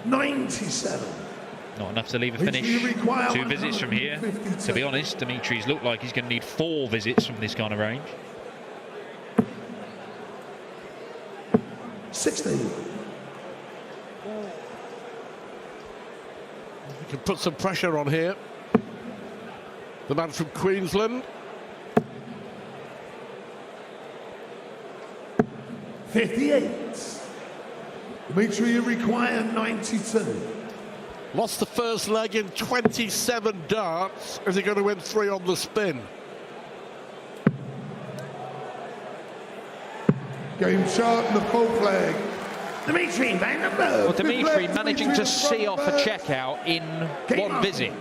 97. Not enough to leave a finish. 2 visits from here. To be honest, Dimitri's looked like he's going to need 4 visits from this kind of range. 60. You can put some pressure on here. The man from Queensland. 58. Dimitri, you require 92. Lost the first leg in 27 darts. Is he going to win 3 on the spin? Game shot in the fourth leg. Dimitri Van den Bergh. Well, Dimitri managing to see off a checkout in 1 visit.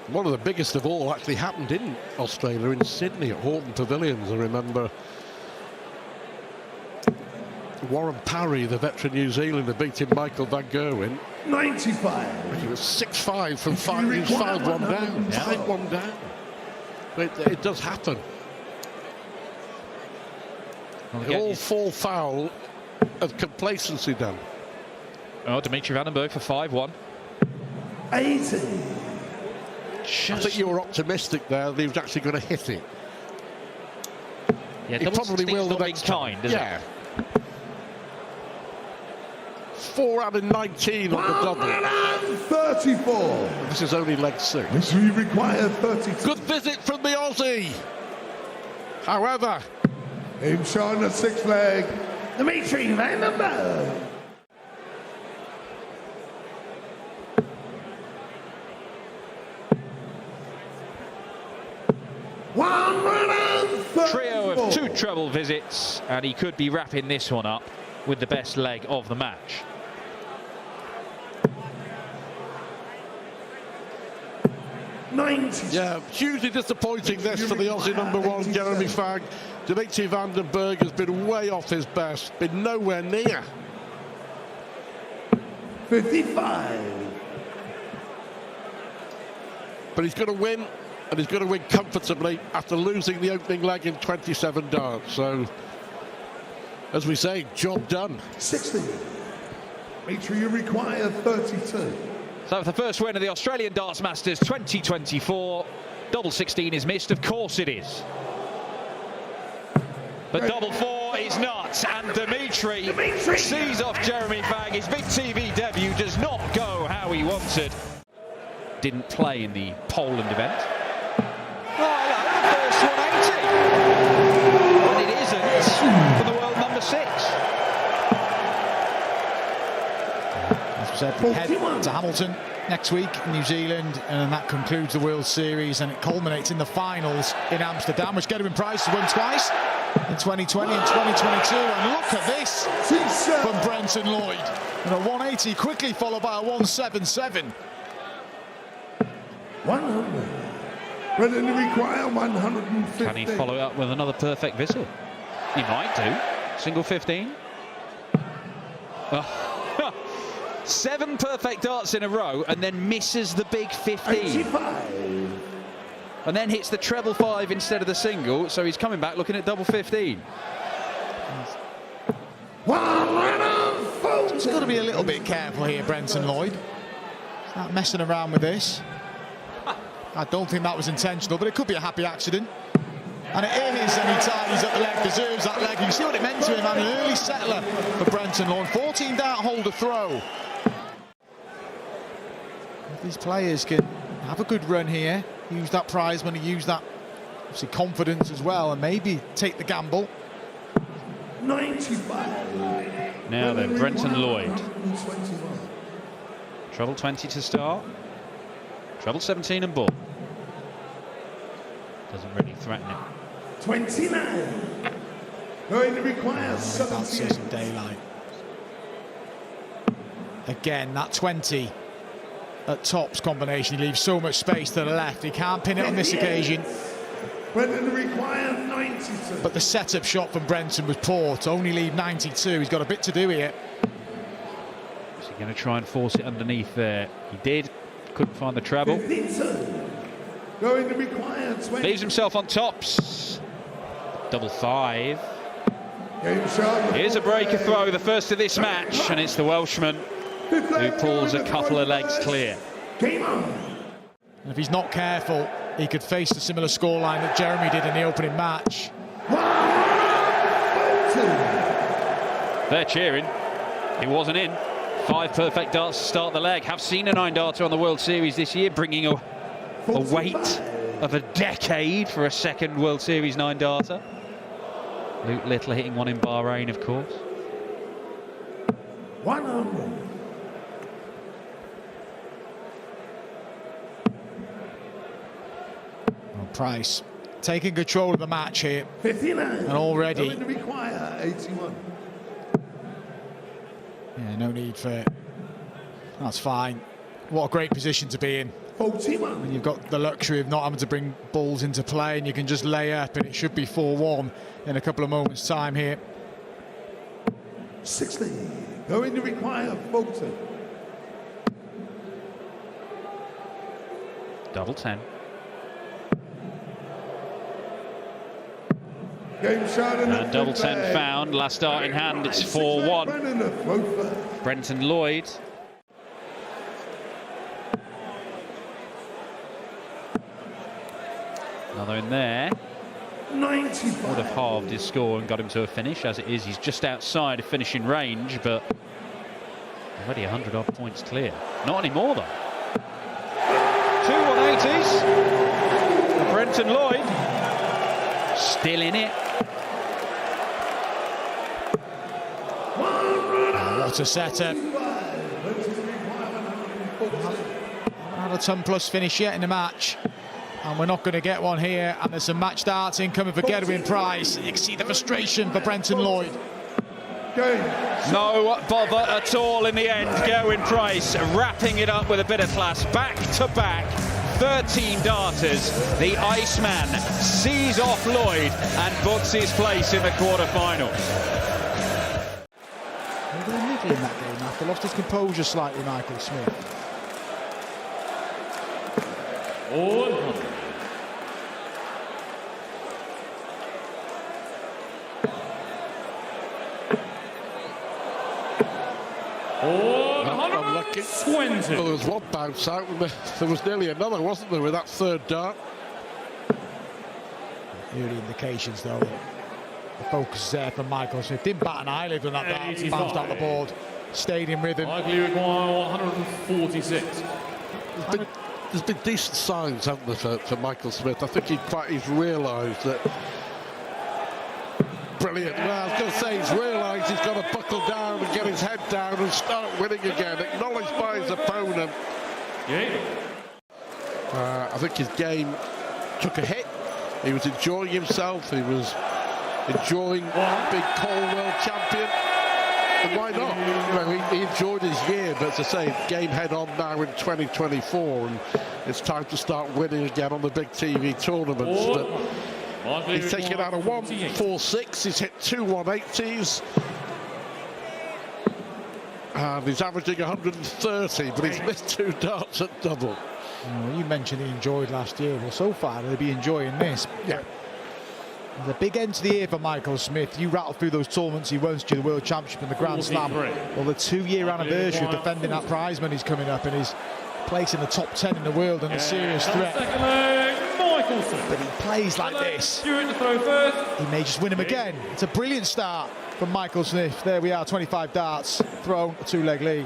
One of the biggest of all actually happened in Australia, in Sydney at Houghton Pavilions. I remember Warren Parry, the veteran New Zealander, beating Michael Van Gerwen. 95. He was 6-5 from 5. He was 5-1 down. 5-1 down. It does happen. They all fall foul of complacency, Dan. Oh, Dimitri Van den Bergh for 5-1. 80. I think you were optimistic there that he was actually going to hit it. Yeah, he probably will the next time. Yeah. 4 out of 19 on the double. 34. This is only leg 6. This we require 32. Good visit from the Aussie. However, in shot in the 6th leg, Dimitri Van den Bergh. Trio of 2 treble visits, and he could be wrapping this one up with the best leg of the match. Yeah, hugely disappointing this for the Aussie #1, Jeremy Fagg. Dimitri Van den Bergh has been way off his best, been nowhere near. 55. But he's going to win, and he's going to win comfortably after losing the opening leg in 27 darts. So, as we say, job done. 60. Dimitri, you require 32. So the first win of the Australian Darts Masters 2024. Double 16 is missed, of course it is. But double 4 is not, and Dimitri sees off Jeremy Fagg. His big TV debut does not go how he wanted. Didn't play in the Poland event. Oh, look, first 180. And it isn't for the world #6. Said head to Hamilton next week in New Zealand, and that concludes the World Series, and it culminates in the finals in Amsterdam, which Gerwyn Price won twice in 2020 and 2022. And look at this from Brenton Lloyd, and a 180 quickly followed by a 177. 100. Brenton require 150. Can he follow up with another perfect visit? He might do. Single 15. 7 perfect darts in a row, and then misses the big 15. 85. And then hits the treble 5 instead of the single, so he's coming back looking at double 15. He's got to be a little bit careful here, Brenton Lloyd. He's not messing around with this. I don't think that was intentional, but it could be a happy accident. And it is, and he ties up the leg, deserves that leg. You can see what it meant to him, and an early settler for Brenton Lloyd. 14 dart holder throw. These players can have a good run here, use that prize money, use that obviously confidence as well, and maybe take the gamble. 95. Now then, Brenton Lloyd. Treble 20 to start. Treble 17 and ball. Doesn't really threaten it. 29. Going to require 17. Some daylight. Again, that 20 at tops combination, he leaves so much space to the left. He can't pin it on this occasion. Brenton required 92. But the setup shot from Brenton was poor to only leave 92. He's got a bit to do here. Is he going to try and force it underneath there? He did. Couldn't find the treble. 52. Going to require 20. Leaves himself on tops. Double 5. Game shot. Here's a breaker throw, the first of this match, and it's the Welshman who pulls a couple of legs clear. Game on. And if he's not careful, he could face the similar scoreline that Jeremy did in the opening match. They're cheering. He wasn't in. 5 perfect darts to start the leg. Have seen a 9-darter on the World Series this year, bringing a weight of a decade for a second World Series 9-darter. Luke Little hitting one in Bahrain, of course. 100. Well, Price taking control of the match here. 59. And already. Going to require 81. Yeah, no need for it. That's fine. What a great position to be in. 41. And you've got the luxury of not having to bring balls into play, and you can just lay up, and it should be 4-1 in a couple of moments' time here. 60. Going to require 40. Double 10. Game shot And double 10 found. Last dart in hand, it's 4-1. Brenton Lloyd. Another in there. 95. Would have halved his score and got him to a finish. As it is, he's just outside of finishing range, but already 100-odd points clear. Not anymore, though. 2 180s for Brenton Lloyd. Still in it. What a setup. Not a ton-plus finish yet in the match. And we're not going to get one here. And there's some match darts incoming for Gerwin Price. You can see the frustration for Brenton Lloyd. No bother at all in the end. Gerwin Price wrapping it up with a bit of class. Back to back, 13 darters. The Iceman sees off Lloyd and books his place in the quarter-finals. Maybe a niggle in that game after lost his composure slightly, Michael Smith. 100. Unlucky. 20. Well, there was one bounce out, and there was nearly another, wasn't there, with that third dart? Early indications, though, that the focus is there from Michael Smith. Didn't bat an eyelid when that dart bounced out the board. Stayed in rhythm. Likely require 146. There's been decent signs, haven't there, for Michael Smith. I think he's realised that. Brilliant. Well, I was going to say, he's realised he's got to buckle down and get his head down and start winning again. Acknowledged by his opponent. I think his game took a hit. He was enjoying himself. He was enjoying big cold world champion. And why not? You know, he enjoyed his year, but as I say, game head on now in 2024, and it's time to start winning again on the big TV tournaments. But he's taken out a 146. He's hit 2 180s. And he's averaging 130, but he's missed 2 darts at double. You mentioned he enjoyed last year. Well, so far they'll be enjoying this. Yeah. The big end to the year for Michael Smith. You rattle through those tournaments he won to the World Championship and the Grand Slam. Well, the 2-year anniversary of defending that prize money is coming up, and his place in the top 10 in the world and a serious threat. But he plays like this. He may just win him again. It's a brilliant start from Michael Smith. There we are, 25 darts, thrown, a 2-leg lead.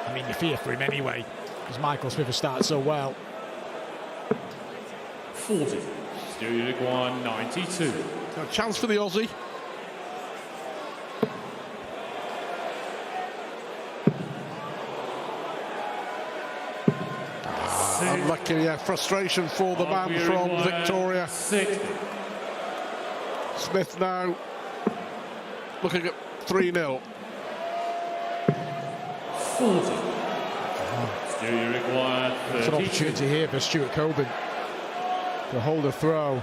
I mean, you fear for him anyway, because Michael Smith has started so well. 40. Still you require 92. A chance for the Aussie. Unlucky, yeah. Frustration for the man from Victoria. 60. Smith now looking at 3-0. 40. Still you require 32. It's an opportunity here for Stuart Coburn to hold a throw.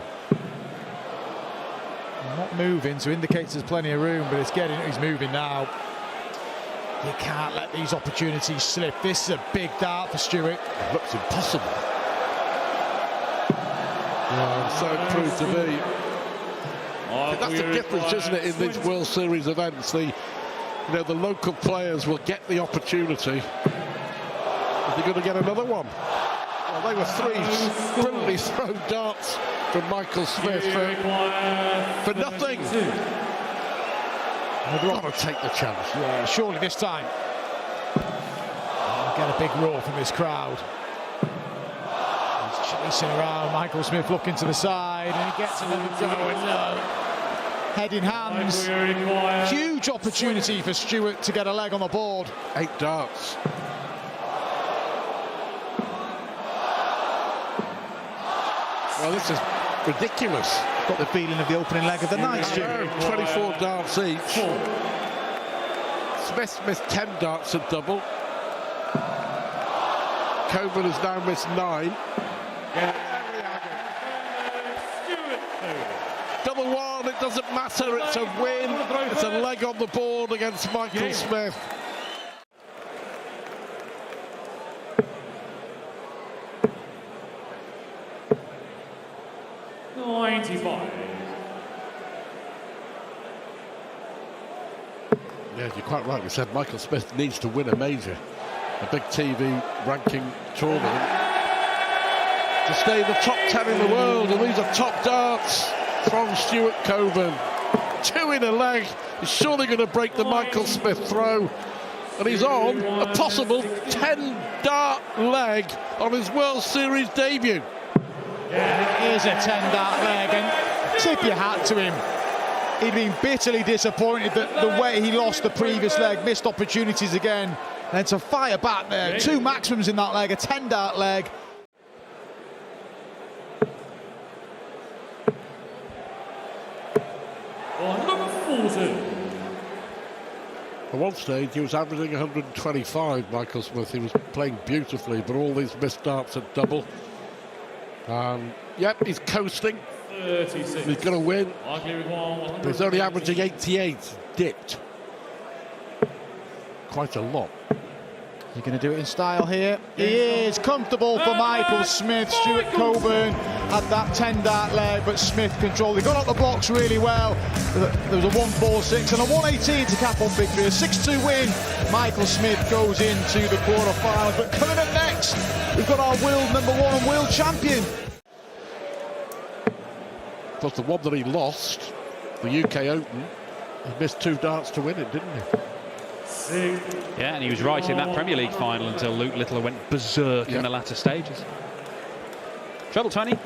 Not moving, so indicates there's plenty of room, but he's moving now. You can't let these opportunities slip. This is a big dart for Stewart. It looks impossible. So it proved to be. That's the difference, isn't it, in these World Series events? The local players will get the opportunity. They're going to get another one. Well, they were 3 brilliantly thrown darts from Michael Smith for nothing. They've got to take the chance. Yeah, surely this time. Get a big roar from this crowd. He's chasing around. Michael Smith looking to the side, and he gets another go. And head in hands. Huge opportunity for Stewart to get a leg on the board. 8 darts. Well, this is ridiculous. Got the feeling of the opening leg of the night, Stewart. 24 darts each. Smith missed 10 darts at double. Coburn has now missed 9. Double one, it doesn't matter, it's a win. It's a leg on the board against Michael Smith. Yeah, you're quite right. We said Michael Smith needs to win a major, a big TV ranking tournament, to stay in the top 10 in the world. And these are top darts from Stuart Coburn. 2 in a leg. He's surely going to break the Michael Smith throw. And he's on a possible 10-dart leg on his World Series debut. Yeah, it is a 10-dart leg, and tip your hat to him. He'd been bitterly disappointed that the way he lost the previous leg, missed opportunities again, and to fire back there. 2 maximums in that leg, a 10-dart leg. At one stage, he was averaging 125, Michael Smith. He was playing beautifully, but all these missed darts at double. Yep, he's coasting. 36. He's going to win. But he's only averaging 88. Dipped. Quite a lot. You're going to do it in style here. He is comfortable for Michael Smith. Stuart Coburn had that 10-dart leg, but Smith controlled. He got up the blocks really well. There was a 1-4-6 and a 118 to cap on victory. A 6-2 win. Michael Smith goes into the quarter-finals. But coming up next, we've got our world #1 and world champion. Plus the one that he lost, the UK Open, he missed 2 darts to win it, didn't he? Yeah, and he was right in that Premier League final until Luke Littler went berserk in the latter stages. Treble 20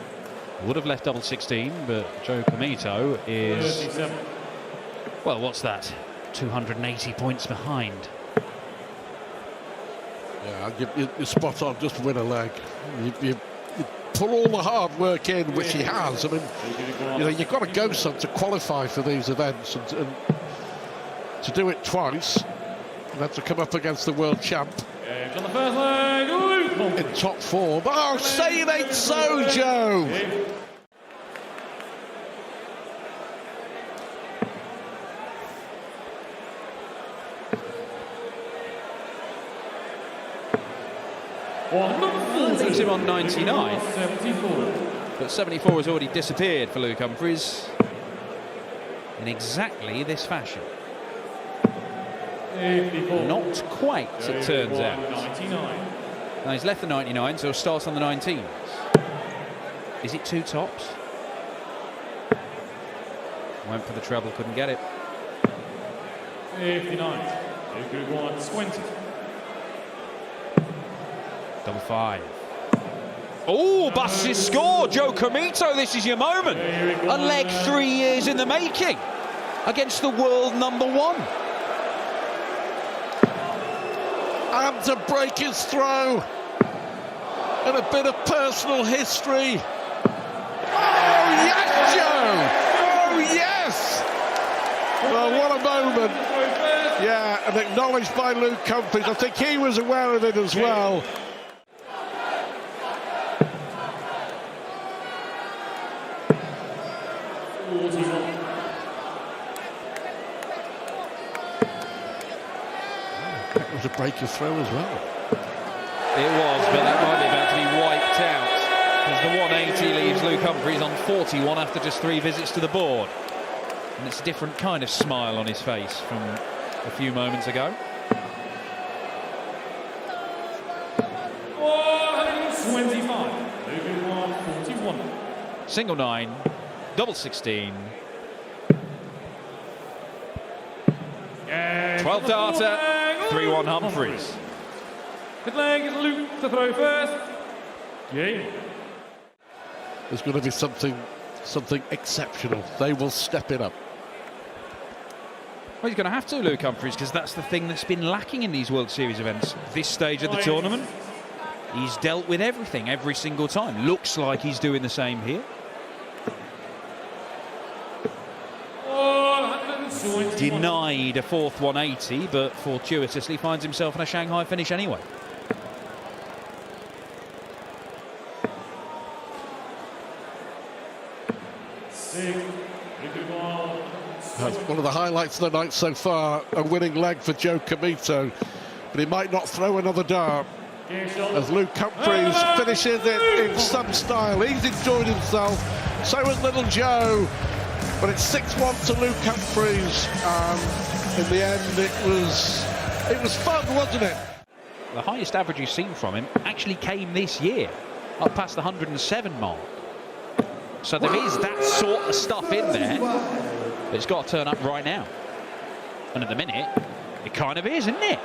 would have left double 16, but Joe Comito is, well, what's that? 280 points behind. Yeah, you're spot on. Just win a leg. You put all the hard work in, which he has. I mean, you've got to go some to qualify for these events, and to do it twice. And have to come up against the world champ in top form. Oh, say it ain't so, Joe. Leaves him on 99, but 74 has already disappeared for Luke Humphries in exactly this fashion. Not quite, it turns out. Now he's left the 99, so he'll start on the 19s. Is it 2 tops? Went for the treble, couldn't get it. 59. 20. Double 5. Oh, busts his score. Joe Comito, this is your moment. A leg 3 years in the making against the world #1. And to break his throw. And a bit of personal history. Oh, yes, Joe! Oh, yes! Well, what a moment. Yeah, and acknowledged by Luke Humphries. I think he was aware of it as well. That was a breaker throw as well. It was, but that might be about to be wiped out, as the 180 leaves Luke Humphries on 41 after just 3 visits to the board. And it's a different kind of smile on his face from a few moments ago. 125. Moving 141. Single 9, double 16. 12th darter, 3-1 Humphries. Good leg is Luke to throw first. Game. There's going to be something exceptional. They will step it up. Well, he's going to have to, Luke Humphries, because that's the thing that's been lacking in these World Series events. This stage of the tournament, he's dealt with everything every single time. Looks like he's doing the same here. 121. Denied a 4th 180, but fortuitously finds himself in a Shanghai finish anyway. One of the highlights of the night so far, a winning leg for Joe Comito, but he might not throw another dart as Luke Humphries finishes it in some style. He's enjoyed himself, so has little Joe, but it's 6-1 to Luke Humphries, and in the end it was fun, wasn't it? The highest average you've seen from him actually came this year, up past the 107 mark. So there is that sort of stuff in there, but it's got to turn up right now. And at the minute, it kind of is, isn't it?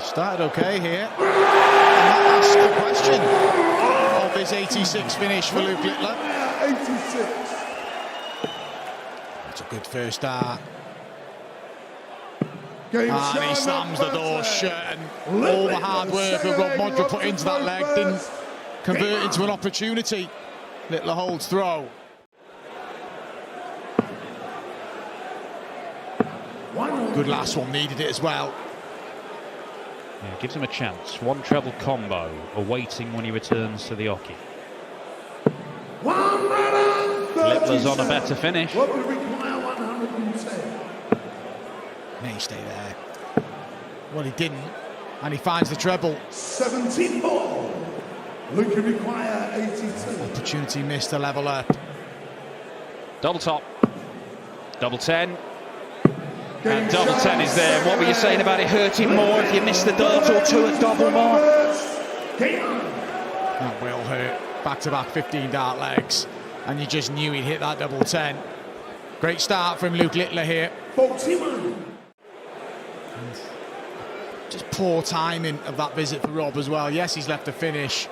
Started okay here. And that asks the question of his 86 finish for Luke Littler. 86. That's a good first start. Game And he slams the door shut, and all the hard work that Rob Modra put into that leg didn't convert into an opportunity. Littler holds throw. Good last one, needed it as well. Yeah, gives him a chance. One treble combo awaiting when he returns to the Oki. Littler's on a better finish. What would require 110? May stay there. Well, he didn't, and he finds the treble. 17 ball. Luke can require 82. Opportunity missed to level up. Double top. Double 10. And double 10 is there. What were you saying about it hurting more if you missed the dart or two at double mark? That will hurt. Back-to-back 15 dart legs, and you just knew he'd hit that double 10. Great start from Luke Littler here. 41. Just poor timing of that visit for Rob as well. Yes, he's left a finish.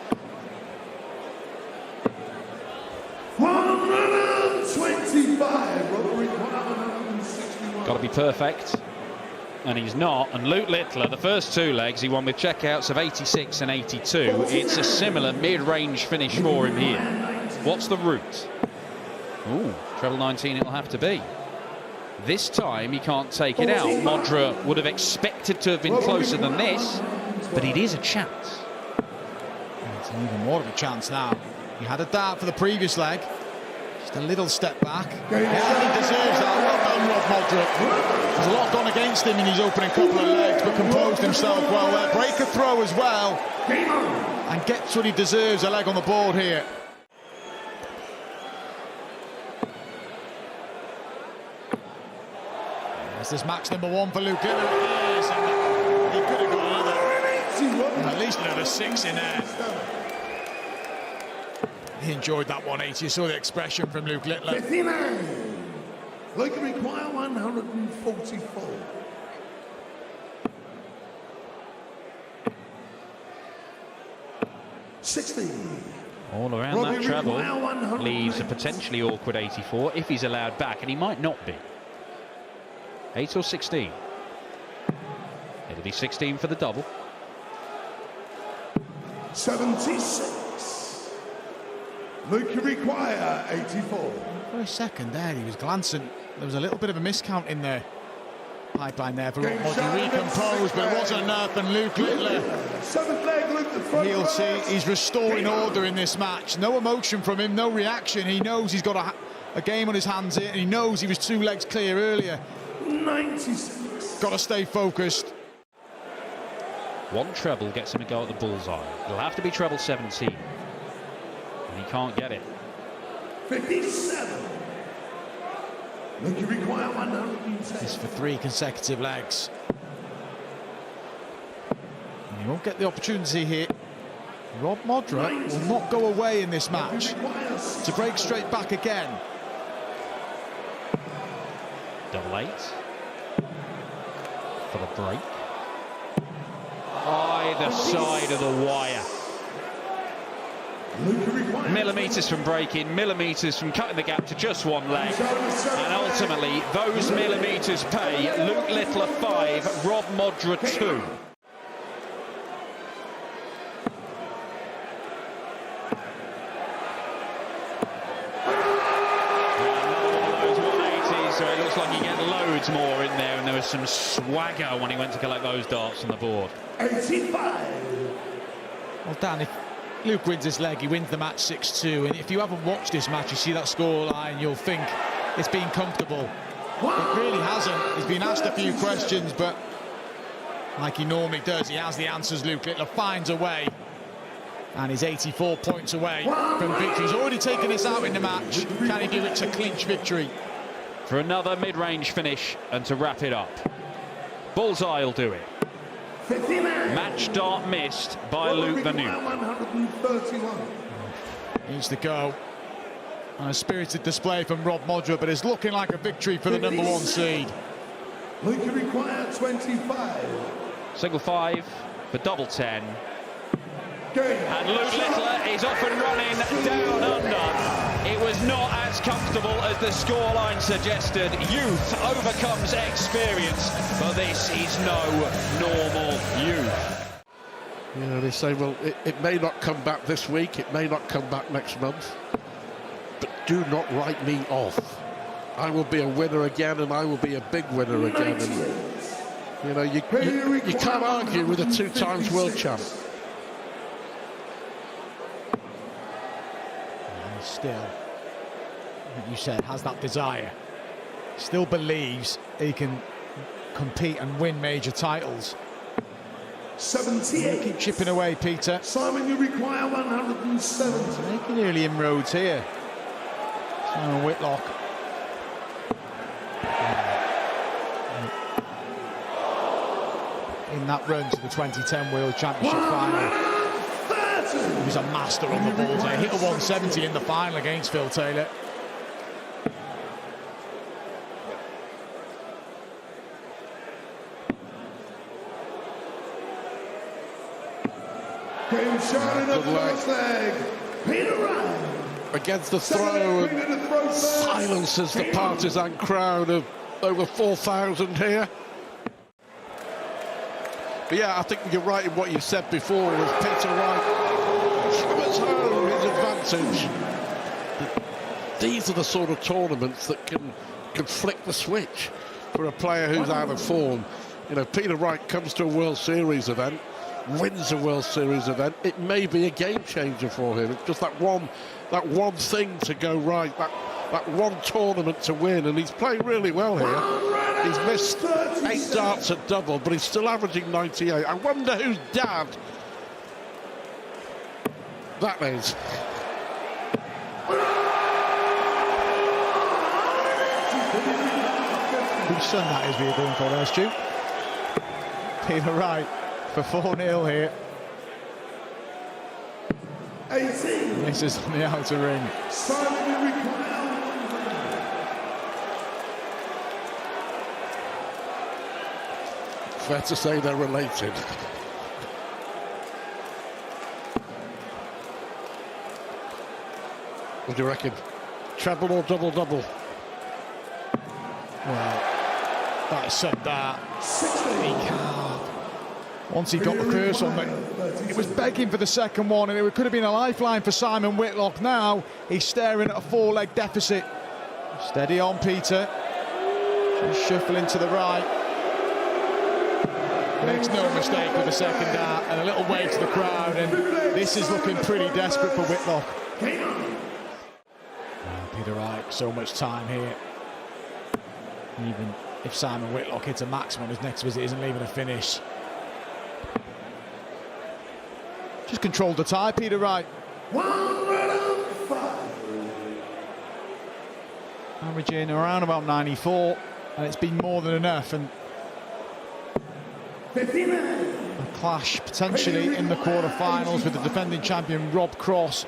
125. Rob require 161. Got to be perfect. And he's not. And Luke Littler, the first 2 legs, he won with checkouts of 86 and 82. It's a similar mid-range finish for him here. What's the route? Ooh, treble 19 it'll have to be. This time he can't take it out. Modra would have expected to have been closer than this, but it is a chance. It's even more of a chance now. He had a dart for the previous leg. Just a little step back. Yeah, he deserves that. Well done, Rob Modra. There's a lot gone against him in his opening couple of legs, but composed himself well there. Break a throw as well. And gets what he deserves, a leg on the board here. This is max number 1 for Luke Littler. Yes, and he could have got another, at least another 6 in there. He enjoyed that 180. You saw the expression from Luke Littler. 59. Luke require 144. All around that treble leaves a potentially awkward 84 if he's allowed back, and he might not be. 8 or 16. It'll be 16 for the double. 76. Luke can require 84. For a second there, he was glancing. There was a little bit of a miscount in the pipeline there for Rob Modra. Recomposed, but it wasn't enough, and Luke Littler, 7th leg, Luke the front. he'll see he's restoring order in this match. No emotion from him, no reaction. He knows he's got a game on his hands here, and he knows he was 2 legs clear earlier. 96. Got to stay focused. One treble gets him a go at the bullseye. It'll have to be treble 17. And he can't get it. 57. Look, you require 110. This is for 3 consecutive legs. And he won't get the opportunity here. Rob Modra will not go away in this match. To break straight back again. Double 8. For the break. Either side of the wire. Millimetres from breaking, millimetres from cutting the gap to just one leg. And ultimately, those millimetres pay. Luke Littler 5, Rob Modra 2. So it looks like you get loads more in there, and there was some swagger when he went to collect those darts on the board. 85. Well, Dan, if Luke wins this leg, he wins the match 6-2. And if you haven't watched this match, you see that scoreline, you'll think it's been comfortable. It really hasn't. He's been asked a few questions, but like he normally does, he has the answers. Luke Littler finds a way. And he's 84 points away from victory. He's already taken this out in the match. Can he do it to clinch victory? For another mid-range finish and to wrap it up. Bullseye will do it. 59. Match dart missed by Luke the Nuke. 131. Needs to go. And a spirited display from Rob Modra, but it's looking like a victory for the number 1 seed. Luke, you require 25. Single 5 for double 10. Game. And Luke Littler is off and running down under. It was not as comfortable as the scoreline suggested. Youth overcomes experience, but this is no normal youth. You know, they say, well, it may not come back this week, it may not come back next month, but do not write me off. I will be a winner again, and I will be a big winner again. And, you know, you can't argue with a 2 times world champ. Still, like you said, has that desire. Still believes he can compete and win major titles. 78. Keep chipping away, Peter. Simon, you require 170. Making early inroads here. Simon Whitlock. In that run to the 2010 World Championship final. He was a master on the ball today. Hit a 170 in the final against Phil Taylor. Game shot in the first leg. Peter Wright. Against the throw, and silences the partisan crowd of over 4,000 here. But yeah, I think you're right in what you said before with Peter Wright. Hammers home his advantage. These are the sort of tournaments that can flick the switch for a player who's out of form. You know, Peter Wright comes to a World Series event, wins a World Series event. It may be a game changer for him. It's just that one thing to go right, that one tournament to win, and he's playing really well here. He's missed 8 darts at double, but he's still averaging 98. I wonder whose dad that is. Whose son that is we're going for there, Stu? Peter Wright for 4-0 here. 18. Misses on the outer ring. Simon, you require. Fair to say they're related. What do you reckon? Treble or double-double? Well, that is some that. Once he got the first one, it was begging for the second one, and it could have been a lifeline for Simon Whitlock. Now he's staring at a 4-leg deficit. Steady on, Peter. Just shuffling to the right. Makes no mistake with the second dart, and a little wave to the crowd, and this is looking pretty desperate for Whitlock. Peter Wright, so much time here. Even if Simon Whitlock hits a maximum on his next visit, isn't leaving a finish. Just controlled the tie, Peter Wright. 105. Averaging around about 94, and it's been more than enough. And 59. a clash potentially in the quarter-finals with the defending champion Rob Cross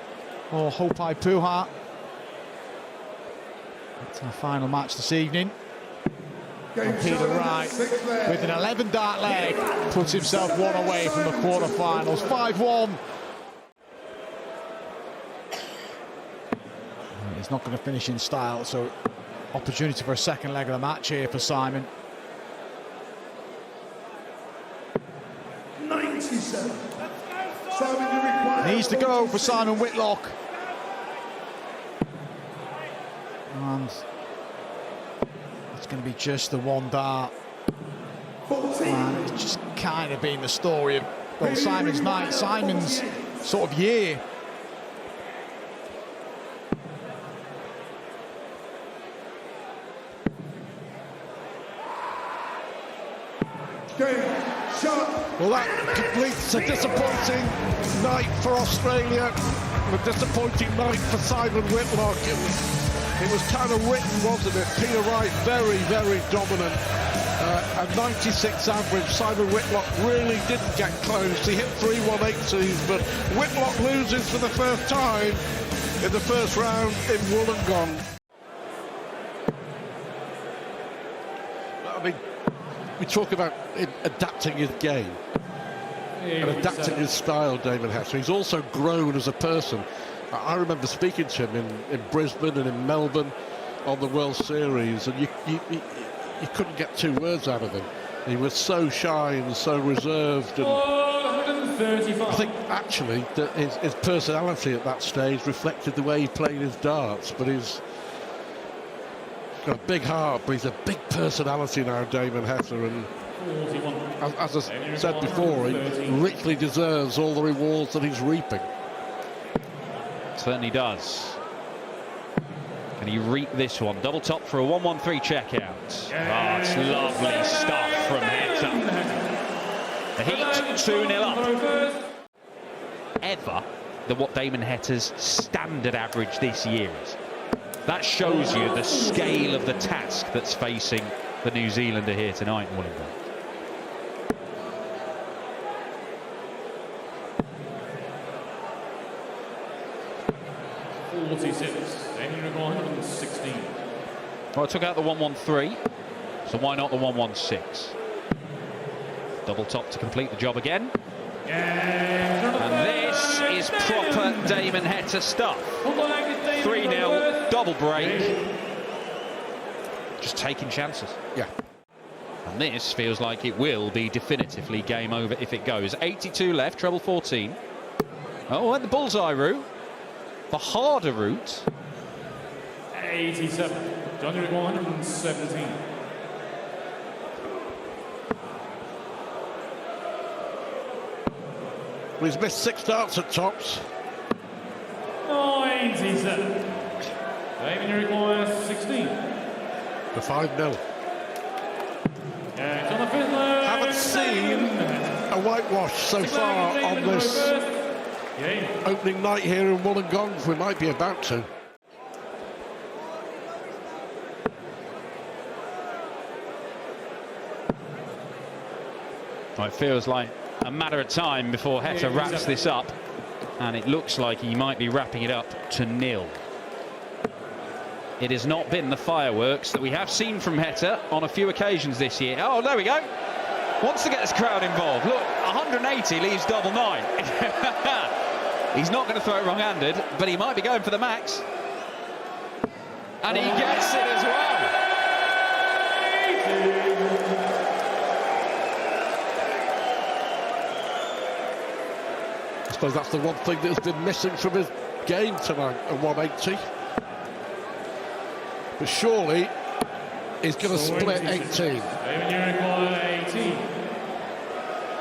or Hopai Puha. It's our final match this evening. And Peter Wright, with an 11-dart leg, puts himself one away from the quarter-finals. 5-1. He's not going to finish in style, so opportunity for a second leg of the match here for Simon. 97. Simon, Needs to go for Simon Whitlock. And it's going to be just the one dart. 14. And it's just kind of been the story of, well, Simon's night, Simon's sort of year. Well, that completes a disappointing night for Australia, a disappointing night for Simon Whitlock. It was kind of written, wasn't it? Peter Wright, very, very dominant. A 96 average. Simon Whitlock really didn't get close. He hit 3 180s, but Whitlock loses for the first time in the first round in Wollongong. I mean, we talk about adapting his game and adapting his style, Damon Heta. He's also grown as a person. I remember speaking to him in Brisbane and in Melbourne on the World Series, and you couldn't get 2 words out of him. He was so shy and so reserved. And I think actually that his personality at that stage reflected the way he played his darts, but he's got a big heart, but he's a big personality now, Damon Heta, and as I said before, he richly deserves all the rewards that he's reaping. Certainly does. Can he reap this one? Double top for a 1-1-3 checkout. Oh, it's lovely stuff from Heta. The Heat 2-0 up. Ever than what Damon Heta's standard average this year is. That shows you the scale of the task that's facing the New Zealander here tonight in Wollongong. Well, I took out the 1-1-3, so why not the 1-1-6? Double top to complete the job again. And this is proper Damon Heta stuff. 3-0, double break. Just taking chances. Yeah. And this feels like it will be definitively game over if it goes. 82 left, treble 14. Oh, and the bullseye route. The harder route. 87. 117. Well, he's missed 6 darts at tops. 97. Damon, you require 16. The 5-0. It's on the 5th leg. Haven't seen a whitewash so far on this opening night here in Wollongong. We might be about to. Well, it feels like a matter of time before Heta wraps this up, and it looks like he might be wrapping it up to 0. It has not been the fireworks that we have seen from Heta on a few occasions this year. Oh, there we go. Wants to get this crowd involved. Look, 180 leaves double 9. He's not going to throw it wrong-handed, but he might be going for the max. And he gets it as well. I suppose that's the one thing that has been missing from his game tonight, a 180. But surely he's going to split 18.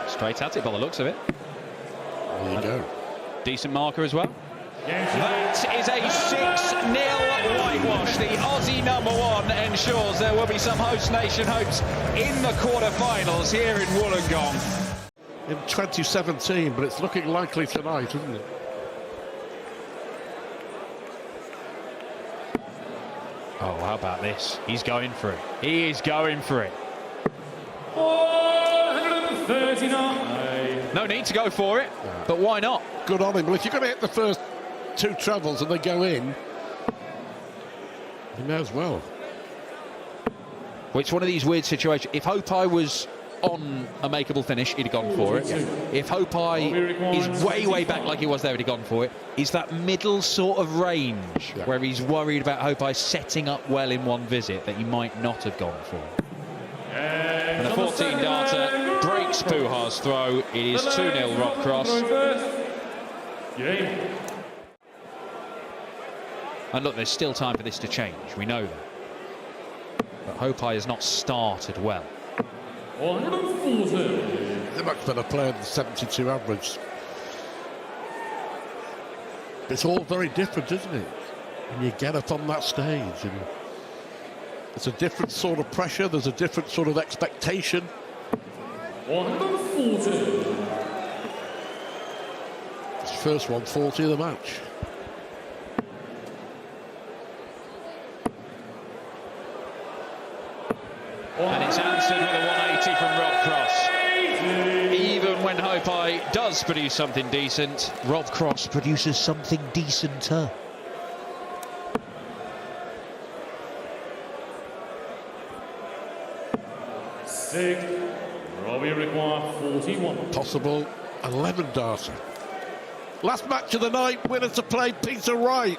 Straight at it by the looks of it. There you go. Decent marker as well. That is a 6-0 whitewash. The Aussie #1 ensures there will be some host nation hopes in the quarter-finals here in Wollongong. In 2017, but it's looking likely tonight, isn't it? Oh, how about this? He's going for it. He is going for it. 139. No need to go for it, but why not? Good on him. Well, if you're going to hit the first 2 trebles and they go in, you may as well. Well, it's one of these weird situations. If Hopi was on a makeable finish, he'd have gone for it. If Hopi is way back like he was there, he'd have gone for it. He's that middle sort of range where he's worried about Hopi setting up well in one visit that he might not have gone for. And the 14-darter breaks Puha's throw. It is 2-0 Rob Cross. And look, there's still time for this to change. We know that. But Hopi has not started well. 140. They're a much better player than 72 average. It's all very different, isn't it? When you get up on that stage, and it's a different sort of pressure, there's a different sort of expectation. 140. It's first 140 of the match. And it's answered with a 180 from Rob Cross. Even when Hopi does produce something decent, Rob Cross produces something decenter. Six. Robbie require 41. Possible 11-darter. Last match of the night, winner to play, Peter Wright.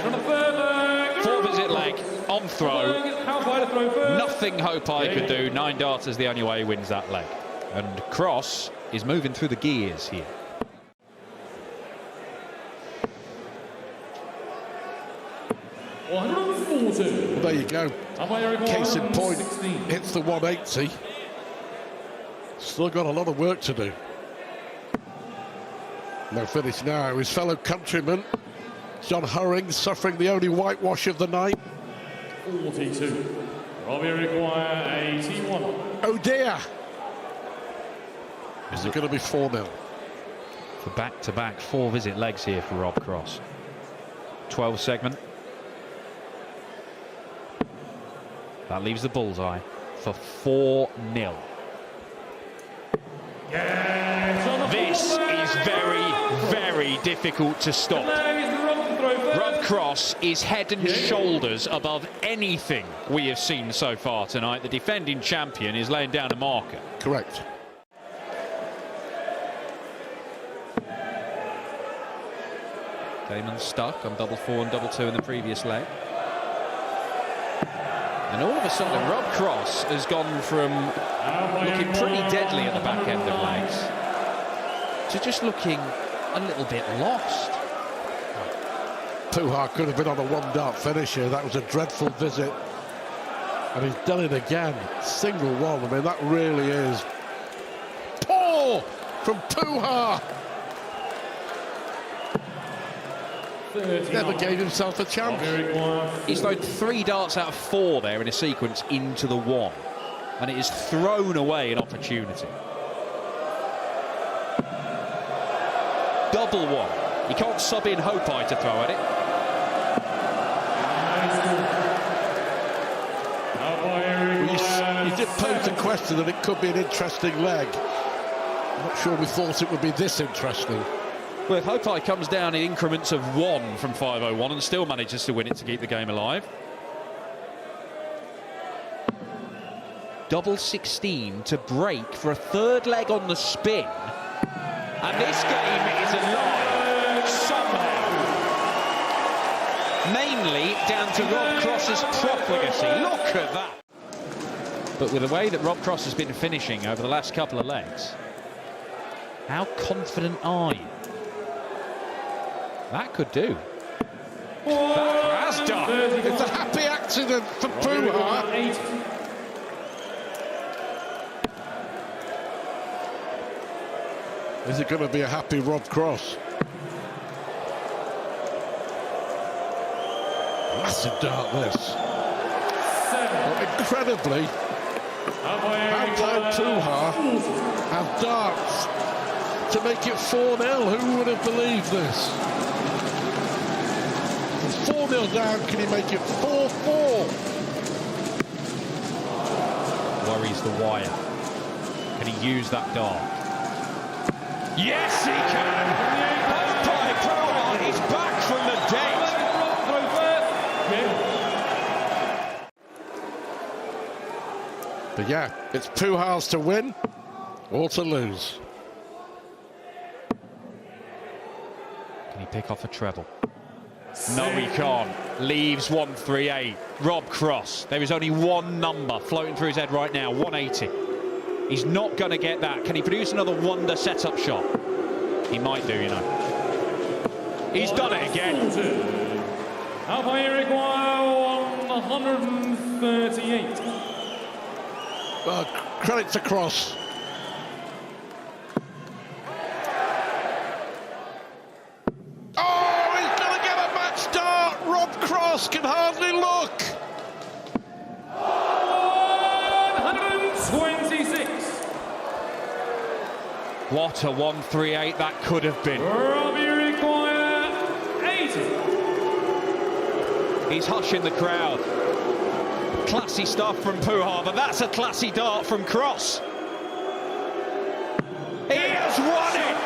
From the third leg. 4-visit leg on throw. Nothing Hopi could do. 9 darters the only way he wins that leg. And Cross is moving through the gears here. There you go. Case in point, hits the 180. Still got a lot of work to do. No finish now. His fellow countryman, John Hurring, suffering the only whitewash of the night. 42. Robbie require 81. Oh dear. Is it going to be 4-0? For back-to-back 4-visit legs here for Rob Cross. 12 segment. That leaves the bullseye for 4-0. This is very difficult to stop. Rob Cross is head and shoulders above anything we have seen so far tonight. The defending champion is laying down a marker. Correct. Damon stuck on double 4 and double 2 in the previous leg. And all of a sudden, Rob Cross has gone from looking pretty deadly at the back end of legs to just looking a little bit lost. Puha could have been on a 1-dart finish here. That was a dreadful visit. And he's done it again. Single one. I mean, that really is poor from Puha. Never gave himself a chance. He's thrown 3 darts out of 4 there in a sequence into the 1. And it has thrown away an opportunity. Double 1. You can't sub in Hopi to throw at it. You did pose the question that it could be an interesting leg. I'm not sure we thought it would be this interesting. Well, if Hopi comes down in increments of 1 from 5:01 and still manages to win it to keep the game alive. Double 16 to break for a 3rd leg on the spin. And this game is alive somehow. Mainly down to Rob Cross's profligacy. Look at that. But with the way that Rob Cross has been finishing over the last couple of legs, how confident are you? That could do. That has done. It's a happy accident for Puha. Is it going to be a happy Rob Cross? Massive dart this. But incredibly, Hamza and Puha have darts to make it 4-0. Who would have believed this? 4-0 down, can he make it 4-4? Worries the wire. Can he use that dart? Yes, he can! Puha is back from the dead. But yeah, it's Puha's to win or to lose. Can he pick off a treble? No, he can't. Leaves 138. Rob Cross. There is only one number floating through his head right now, 180. He's not going to get that. Can he produce another wonder setup shot? He might do, you know. He's done it again. Umpire require 138. Credit to Cross. Oh, he's going to get a match dart. Rob Cross can hardly look. 126. What a 138 that could have been. Robbie require 80. He's hushing the crowd. Classy stuff from Puha, but that's a classy dart from Cross. He has won it!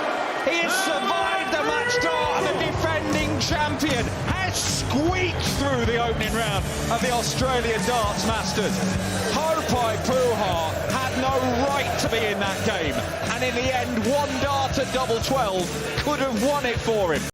He has survived the match dart, and the defending champion has squeaked through the opening round of the Australian Darts Masters. Puha had no right to be in that game, and in the end, one dart at double 12 could have won it for him.